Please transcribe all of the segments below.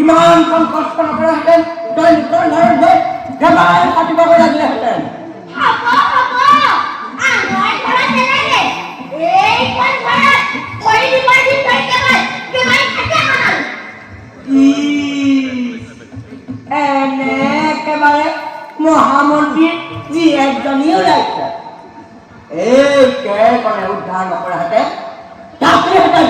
ইমান কষ্ট নকৰাহেঁতেন তই নিজৰ ঘৰত গৈ কেবাৰে কাটিবগৈ লাগিলেহেঁতেন। এনে একেবাৰে মহামন্ত্ৰীৰ যি একজনী ওলাইছে এই কেইকণে উদ্ধাৰ নকৰাহেঁতেন যাওঁহেঁতেন।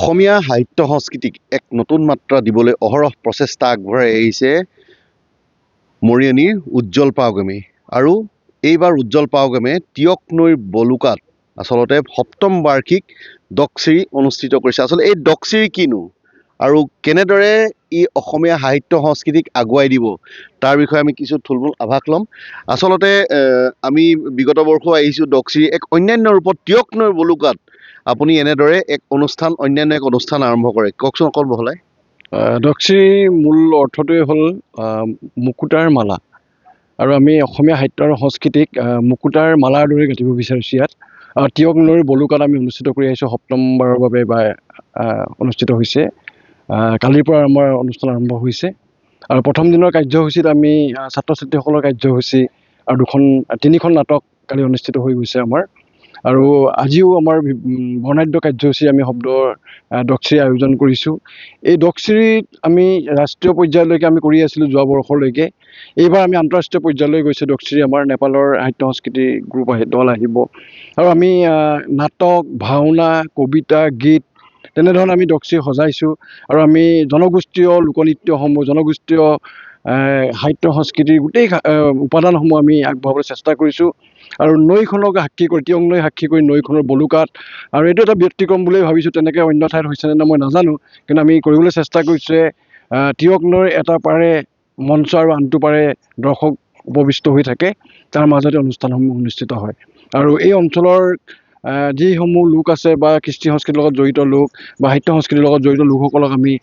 অসমীয়া সাহিত্য সংস্কৃতিক এক নতুন মাত্ৰা দিবলৈ অহৰহ প্ৰচেষ্টা আগবঢ়াই আহিছে মৰিয়নিৰ উজ্জ্বল পাউগামী। আৰু এইবাৰ উজ্জ্বল পাউগামে টিয়ক নৈৰ বলুকাত আচলতে সপ্তম বাৰ্ষিক ডকচিৰি অনুষ্ঠিত কৰিছে। আচলতে এই ডকচিৰি কিনো আৰু কেনেদৰে ই অসমীয়া সাহিত্য সংস্কৃতিক আগুৱাই দিব তাৰ বিষয়ে আমি কিছু থুলমূল আভাস ল'ম। আচলতে আমি বিগত বৰ্ষ আহিছোঁ ডকচিৰি এক অন্যান্য ৰূপত টিয়ক নৈৰ বলুকাত আপুনি এনেদৰে এক অনুষ্ঠান অন্যান্য এক অনুষ্ঠান আৰম্ভ কৰে, কওকচোন অকল বহলাই। ডকচিৰিৰ মূল অৰ্থটোৱে হ'ল মুকুতাৰ মালা, আৰু আমি অসমীয়া সাহিত্য আৰু সংস্কৃতিক মুকুতাৰ মালাৰ দৰে গাঁঠিব বিচাৰিছোঁ। ইয়াত টিয়ক নৈৰ বলুকাত আমি অনুষ্ঠিত কৰি আহিছোঁ, সপ্তমবাৰৰ বাবে অনুষ্ঠিত হৈছে। কালিৰ পৰা আমাৰ অনুষ্ঠান আৰম্ভ হৈছে আৰু প্ৰথম দিনৰ কাৰ্যসূচীত আমি ছাত্ৰ ছাত্ৰীসকলৰ কাৰ্যসূচী আৰু তিনিখন নাটক কালি অনুষ্ঠিত হৈ গৈছে আমাৰ। আৰু আজিও আমাৰ বৰ্ণাঢ্য কাৰ্যসূচী আমি ডকচিৰি আয়োজন কৰিছোঁ। এই ডকচিৰিত আমি ৰাষ্ট্ৰীয় পৰ্যায়লৈকে আমি কৰি আছিলোঁ যোৱা বৰ্ষলৈকে। এইবাৰ আমি আন্তঃৰাষ্ট্ৰীয় পৰ্যায়লৈ গৈছোঁ ডকচিৰি। আমাৰ নেপালৰ সাহিত্য সংস্কৃতি দল আহিব আৰু আমি নাটক, ভাওনা, কবিতা, গীত তেনেধৰণে আমি ডকচিৰি সজাইছোঁ। আৰু আমি জনগোষ্ঠীয় লোকনৃত্যসমূহ, জনগোষ্ঠীয় সাহিত্য সংস্কৃতিৰ গোটেই উপাদানসমূহ আমি আগবঢ়াবলৈ চেষ্টা কৰিছোঁ। আৰু নৈখনক সাক্ষী কৰি, টিয়ক নৈ সাক্ষী কৰি নৈখনৰ বলুকাত, আৰু এইটো এটা ব্যতিক্ৰম বুলিয়ে ভাবিছোঁ, তেনেকৈ অন্য ঠাইত হৈছেনে নে মই নাজানো, কিন্তু আমি কৰিবলৈ চেষ্টা কৰিছোঁ। টিয়ক নৈৰ এটা পাৰে মঞ্চ আৰু আনটো পাৰে দৰ্শক উপবিষ্ট হৈ থাকে, তাৰ মাজতে অনুষ্ঠানসমূহ অনুষ্ঠিত হয়। আৰু এই অঞ্চলৰ যিসমূহ লোক আছে বা কৃষ্টি সংস্কৃতিৰ লগত জড়িত লোক বা সাহিত্য সংস্কৃতিৰ লগত জড়িত লোকসকলক আমি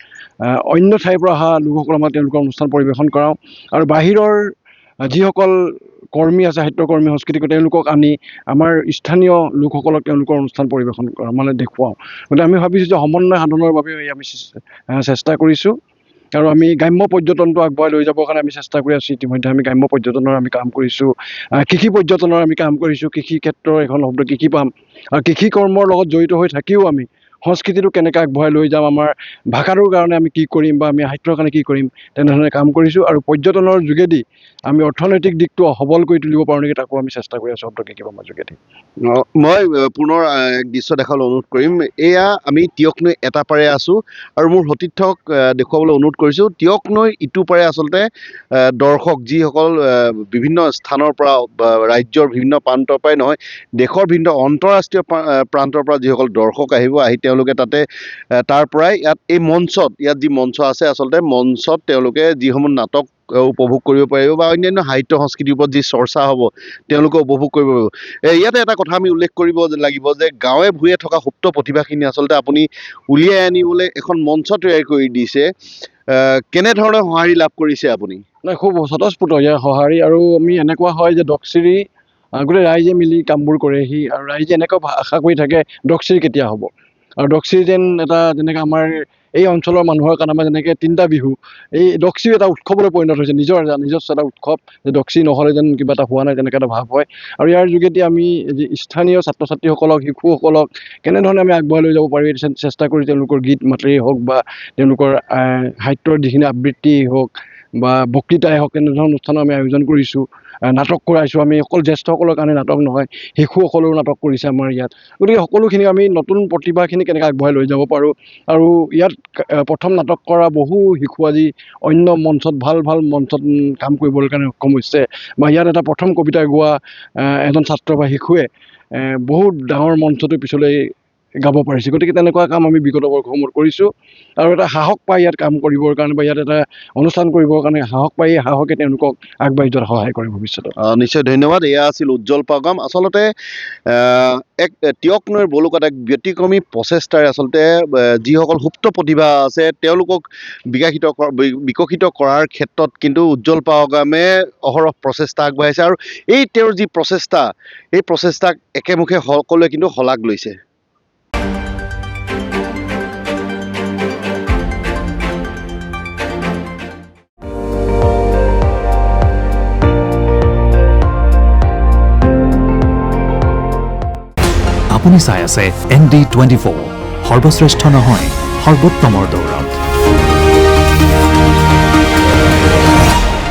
অন্য ঠাইৰ পৰা অহা লোকসকলক আমাৰ তেওঁলোকৰ অনুষ্ঠান পৰিৱেশন কৰাওঁ। আৰু বাহিৰৰ যিসকল কৰ্মী আছে, সাহিত্যকৰ্মী, সংস্কৃতিক, তেওঁলোকক আনি আমাৰ স্থানীয় লোকসকলক তেওঁলোকৰ অনুষ্ঠান পৰিৱেশন কৰা দেখুৱাওঁ। গতিকে আমি ভাবিছোঁ যে সমন্বয় সাধনৰ বাবে আমি চেষ্টা কৰিছোঁ। আৰু আমি গ্ৰাম্য পৰ্যটনটো আগবঢ়াই লৈ যাবৰ কাৰণে আমি চেষ্টা কৰি আছোঁ। ইতিমধ্যে আমি গ্ৰাম্য পৰ্যটনৰ আমি কাম কৰিছোঁ, কৃষি পৰ্যটনৰ আমি কাম কৰিছোঁ। কৃষি ক্ষেত্ৰৰ এখন শব্দ কৃষি পাম, আৰু কৃষি কৰ্মৰ লগত জড়িত হৈ থাকিও আমি সংস্কৃতিটো কেনেকৈ আগবঢ়াই লৈ যাম, আমাৰ ভাষাটোৰ কাৰণে আমি কি কৰিম বা আমি সাহিত্যৰ কাৰণে কি কৰিম, তেনেধৰণে কাম কৰিছোঁ। আৰু পৰ্যটনৰ যোগেদি আমি অৰ্থনৈতিক দিশটো সবল কৰি তুলিব পাৰোঁ নেকি, তাকো আমি চেষ্টা কৰি আছোঁ শব্দ কৃষি পামৰ যোগেদি। মই পুনৰ এক দৃশ্য দেখাবলৈ অনুৰোধ কৰিম। এয়া আমি টিয়ক নৈ এটা পাৰে আছোঁ, আৰু মোৰ সতীৰ্থক দেখুৱাবলৈ অনুৰোধ কৰিছোঁ। টিয়ক নৈৰ ইটো পাৰে আচলতে দৰ্শক যিসকল বিভিন্ন স্থানৰ পৰা বা ৰাজ্যৰ বিভিন্ন প্ৰান্তৰ পৰাই নহয়, দেশৰ বিভিন্ন আন্তঃৰাষ্ট্ৰীয় প্ৰান্তৰ পৰা যিসকল দৰ্শক আহি তেওঁলোকে তাতে তাৰ পৰাই এই মঞ্চত যি মঞ্চ আছে, আচলতে মঞ্চত তেওঁলোকে যিসমূহ নাটক উপভোগ কৰিব পাৰিব বা অন্যান্য সাহিত্য সংস্কৃতিৰ ওপৰত যি চৰ্চা হ'ব তেওঁলোকে উপভোগ কৰিব পাৰিব। ইয়াতে এটা কথা আমি উল্লেখ কৰিব লাগিব যে গাঁৱে ভূঞে থকা সুপ্ত প্ৰতিভাখিনি আচলতে আপুনি উলিয়াই আনিবলৈ এখন মঞ্চ তৈয়াৰ কৰি দিছে। কেনেধৰণৰ সঁহাৰি লাভ কৰিছে আপুনি? নাই, খুব স্বতঃস্ফূৰ্ত ইয়াৰ সঁহাৰি। আৰু আমি এনেকুৱা হয় যে ডক্সিৰি গোটেই ৰাইজে মিলি কামবোৰ কৰেহি, আৰু ৰাইজে এনেকৈ আশা কৰি থাকে ডক্সিৰি কেতিয়া হ'ব। আৰু ডক্সিৰি যেন এটা যেনেকৈ আমাৰ এই অঞ্চলৰ মানুহৰ কাৰণে আমাৰ যেনেকৈ 3টা বিহু, এই ডক্সিৰি এটা উৎসৱলৈ পৰিণত হৈছে, নিজস্ব এটা উৎসৱ, যে ডক্সিৰি নহ'লে যেন কিবা এটা হোৱা নাই তেনেকৈ এটা ভাৱ হয়। আৰু ইয়াৰ যোগেদি আমি স্থানীয় ছাত্ৰ ছাত্ৰীসকলক, শিশুসকলক কেনেধৰণে আমি আগবঢ়াই লৈ যাব পাৰি চেষ্টা কৰি তেওঁলোকৰ গীত মাতেই হওক বা তেওঁলোকৰ সাহিত্যৰ যিখিনি আবৃত্তিয়েই হওক বা বক্তৃতাই হওক, এনেধৰণৰ অনুষ্ঠানো আমি আয়োজন কৰিছোঁ। নাটক কৰাইছোঁ আমি, অকল জ্যেষ্ঠসকলৰ কাৰণে নাটক নহয়, শিশুসকলেও নাটক কৰিছে আমাৰ ইয়াত। গতিকে সকলোখিনি আমি নতুন প্ৰতিভাখিনি কেনেকৈ আগবঢ়াই লৈ যাব পাৰোঁ। আৰু ইয়াত প্ৰথম নাটক কৰা বহু শিশু আজি অন্য মঞ্চত ভাল মঞ্চত কাম কৰিবলৈ কাৰণে সক্ষম হৈছে, বা ইয়াত এটা প্ৰথম কবিতা গোৱা এজন ছাত্ৰ বা শিশুৱে বহুত ডাঙৰ মঞ্চটো পিছলৈ গাব পাৰিছে। গতিকে তেনেকুৱা কাম আমি বিগত বৰ্ষসমূহত কৰিছোঁ। আৰু এটা সাহস পায় ইয়াত কাম কৰিবৰ কাৰণে বা ইয়াত এটা অনুষ্ঠান কৰিবৰ কাৰণে সাহস পায়। এই সাহসে তেওঁলোকক আগবাঢ়ি যোৱাত সহায় কৰে ভৱিষ্যতত। নিশ্চয় ধন্যবাদ। এয়া আছিল উজ্জ্বল পাউগাম। আচলতে এক টিয়ক নৈৰ বলুকাত এক ব্যতিক্ৰমী প্ৰচেষ্টাৰে আচলতে যিসকল সুপ্ত প্ৰতিভা আছে তেওঁলোকক বিকশিত কৰাৰ ক্ষেত্ৰত কিন্তু উজ্জ্বল পাউগামে অহৰহ প্ৰচেষ্টা আগবঢ়াইছে, আৰু এই তেওঁৰ যি প্ৰচেষ্টা, এই প্ৰচেষ্টাক একেমুখে সকলোৱে কিন্তু শলাগ লৈছে। আপুনি চাই আছে ND24, সৰ্বশ্ৰেষ্ঠ নহয় সৰ্বোত্তমৰ দৌৰ।